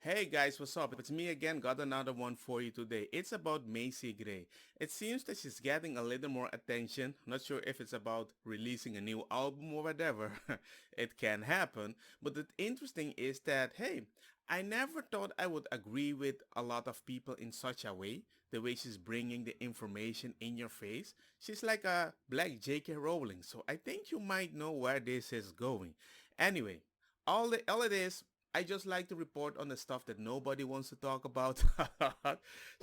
Hey guys, what's up? It's me again, got another one for you today. It's about Macy Gray. It seems that she's getting a little more attention. Not sure if it's about releasing a new album or whatever. It can happen. But the interesting is that, hey, I never thought I would agree with a lot of people in such a way. The way she's bringing the information in your face. She's like a black J.K. Rowling. So I think you might know where this is going. Anyway, all it is, I just like to report on the stuff that nobody wants to talk about.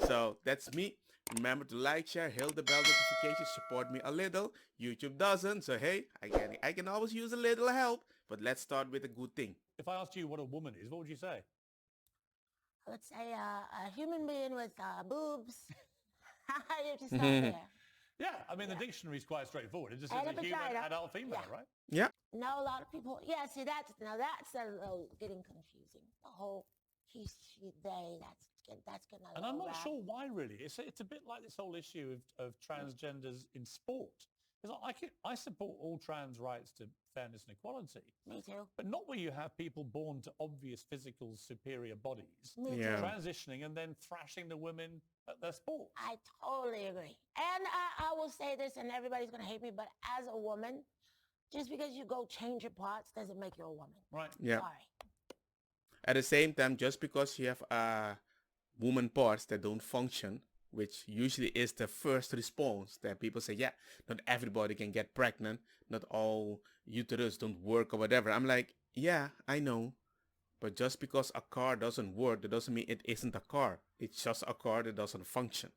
So that's me. Remember to like, share, hit the bell notification, support me a little. YouTube doesn't, so hey, I can always use a little help. But let's start with a good thing. If I asked you what a woman is, what would you say? I would say a human being with boobs. You just start there. Yeah, I mean, the Yeah. dictionary is quite straightforward. It just And says a a human, vagina. adult, female, Yeah. right? Yeah. No, a lot of people. Yeah, see that's a little getting confusing. The whole he, she, they. That's getting a And I'm little not rough. sure why, really. It's a bit like this whole issue of transgenders in sport. Because I support all trans rights to fairness and equality, Me too. but not where you have people born to obvious physical superior bodies, Me Yeah. too. transitioning and then thrashing the women at their sport. I totally agree. And I will say this, and everybody's gonna hate me, but as a woman, just because you go change your parts doesn't make you a woman. Right. Yeah. Sorry. At the same time, just because you have woman parts that don't function, which usually is the first response that people say, yeah, not everybody can get pregnant, not all uterus don't work or whatever. I'm like, yeah, I know. But just because a car doesn't work, that doesn't mean it isn't a car. It's just a car that doesn't function.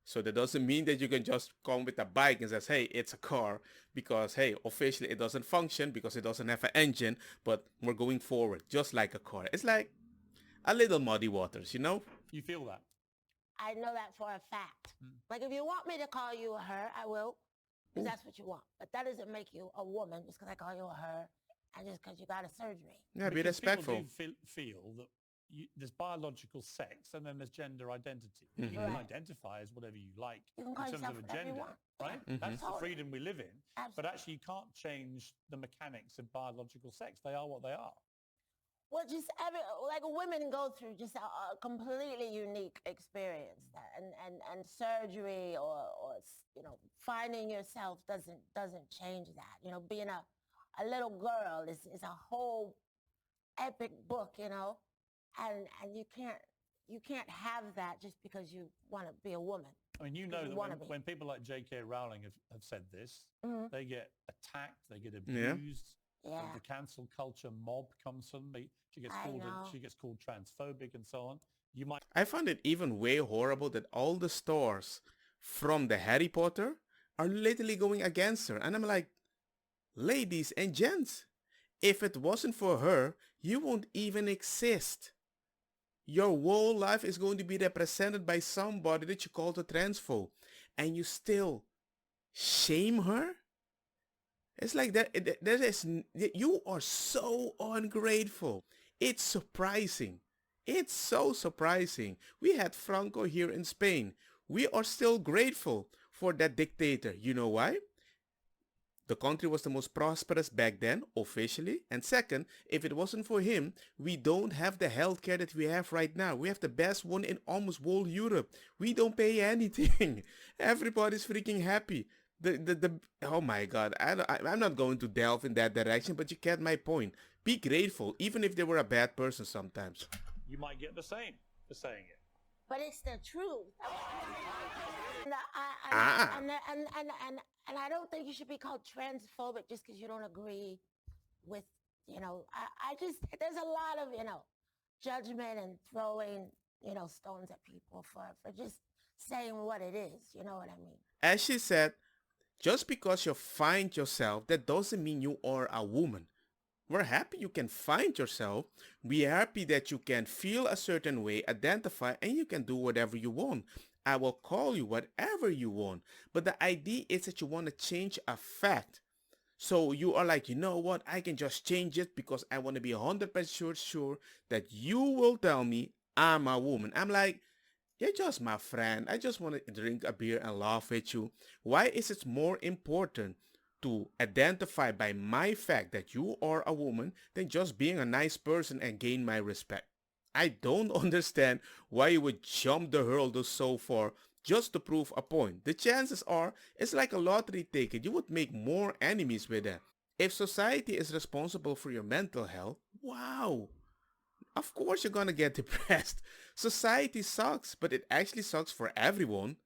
So that doesn't mean that you can just come with a bike and says, hey, it's a car because, hey, officially it doesn't function because it doesn't have an engine, but we're going forward just like a car. It's like a little muddy waters, you know? You feel that? I know that for a fact. Like if you want me to call you a her, I will, because that's what you want. But that doesn't make you a woman just because I call you a her and just because you got a surgery. Yeah, be Because respectful. People do feel that there's biological sex and then there's gender identity. You can Right. identify as whatever you like You can in call terms yourself of a whatever you gender, want. right? Yeah. That's the Totally. freedom we live in. But Absolutely. actually, you can't change the mechanics of biological sex. They are what they are. Well, just like women go through just a completely unique experience, that, and surgery or finding yourself doesn't change that. Being a little girl is a whole epic book, and you can't have that just because you want to be a woman. I mean, you know You that wanna be. when people like J.K. Rowling have said this, Mhm. they get attacked, they get Yeah. abused. Yeah. The cancel culture mob comes suddenly. She gets I called know. she gets called transphobic and so on. You might I find it even way horrible that all the stars from the Harry Potter are literally going against her. And I'm like, ladies and gents, if it wasn't for her, you won't even exist. Your whole life is going to be represented by somebody that you call a transphobe. And you still shame her? It's like you are so ungrateful. It's surprising. It's so surprising. We had Franco here in Spain. We are still grateful for that dictator. You know why? The country was the most prosperous back then, officially. And second, if it wasn't for him, we don't have the healthcare that we have right now. We have the best one in almost whole Europe. We don't pay anything. Everybody's freaking happy. Oh my God, I'm not going to delve in that direction, but you get my point. Be grateful, even if they were a bad person sometimes. you might get the same for saying it. But it's the truth. Ah. And I don't think you should be called transphobic just because you don't agree with, I just, there's a lot of, judgment and throwing, stones at people for just saying what it is. You know what I mean? As she said, just because you find yourself, that doesn't mean you are a woman. We're happy you can find yourself. We're happy that you can feel a certain way, identify, and you can do whatever you want. I will call you whatever you want. But the idea is that you want to change a fact. So you are like, you know what? I can just change it because I want to be 100% sure that you will tell me I'm a woman. I'm like, you're just my friend. I just want to drink a beer and laugh with you. Why is it more important to identify by my fact that you are a woman than just being a nice person and gain my respect? I don't understand why you would jump the hurdle so far just to prove a point. The chances are it's like a lottery ticket. You would make more enemies with that. If society is responsible for your mental health, wow, of course you're gonna get depressed. Society sucks, but it actually sucks for everyone.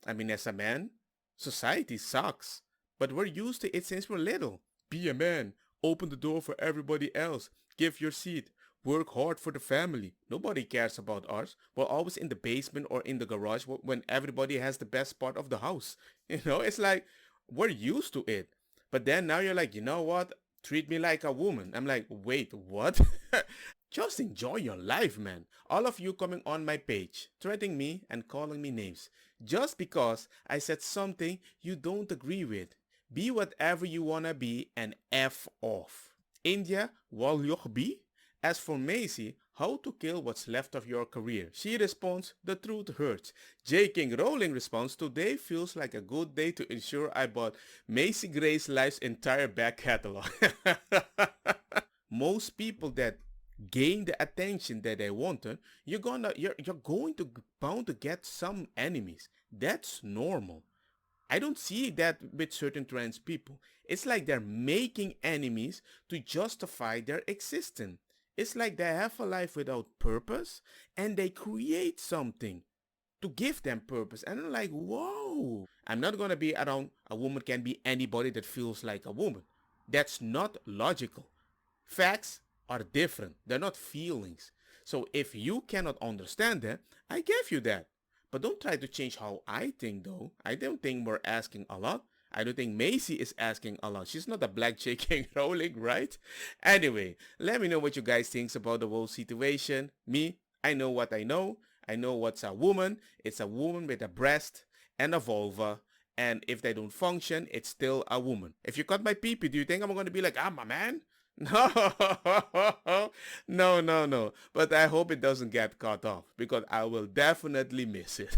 I mean, as a man, society sucks. But we're used to it since we're little. Be a man. Open the door for everybody else. Give your seat. Work hard for the family. Nobody cares about us. We're always in the basement or in the garage when everybody has the best part of the house. It's like we're used to it. But then now you're like, you know what? Treat me like a woman. I'm like, wait, what? Just enjoy your life, man. All of you coming on my page, threatening me and calling me names. Just because I said something you don't agree with. Be whatever you wanna be and F off. India, Walyogbi? As for Macy, how to kill what's left of your career? She responds, the truth hurts. J. King Rowling responds, today feels like a good day to ensure I bought Macy Gray's life's entire back catalog. Most people that gain the attention that they wanted, you're going to bound to get some enemies. That's normal. I don't see that with certain trans people. It's like they're making enemies to justify their existence. It's like they have a life without purpose and they create something to give them purpose. And I'm like, whoa. I'm not going to be around a woman can be anybody that feels like a woman. That's not logical. Facts are different. They're not feelings. So if you cannot understand that, I give you that. But don't try to change how I think though. I don't think we're asking a lot. I don't think Macy is asking a lot. She's not a black J.K. Rowling, right? Anyway, let me know what you guys think about the whole situation. Me, I know what I know. I know what's a woman. It's a woman with a breast and a vulva. And if they don't function, it's still a woman. If you cut my pee-pee, do you think I'm going to be like, I'm a man? No, no. But I hope it doesn't get cut off because I will definitely miss it.